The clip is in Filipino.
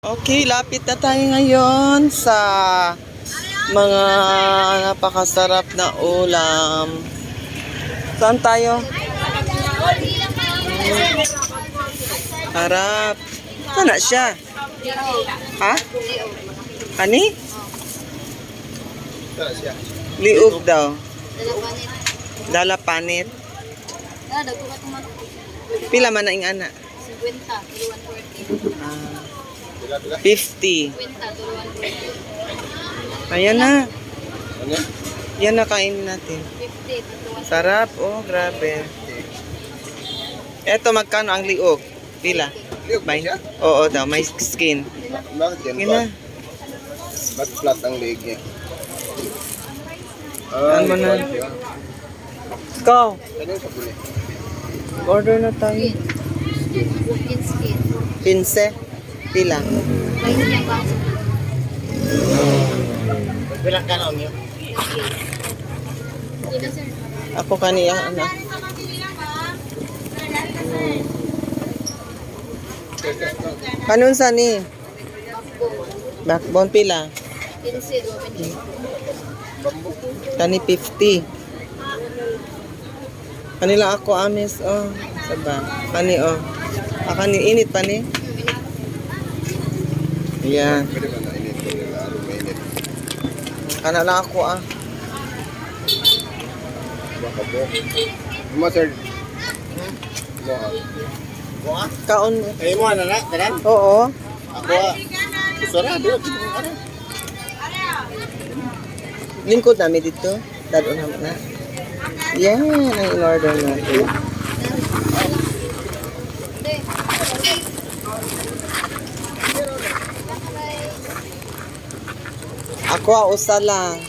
Okay, lapit na tayo ngayon sa mga napakasarap na ulam. Saan tayo? Harap. Sana siya? Ha? Kani? Liog daw. Dala panit. Pila man na ing ana? 50. 50. Ayan na. Yan na kainin natin. Sarap. Oh, grabe. Eto, magkano ang liog? Pila? May? Oo daw, may skin. Yan na. Ba't flat ang leg niya? Ano na? Ikaw. Order na tayo. 15. Pila? Bilang kanon niyo? Ako kaniya, ano? Kanon sa ni? Backbone pila? Kani 50. Kanila ako amis, oh. Saba. Kani, oh. Kani init pa ni? Ayan. Pwede ba na init ko nila? Ano mainit? Kana na ako, ah. Baka po. Sir. Buha? Kaon mo. Eh mo ano na? Tanan? Oo. Ako sarado. Ano? Lingkod namin dito. Dado naman na. Yan ang in-order natin. Ako, usa lang.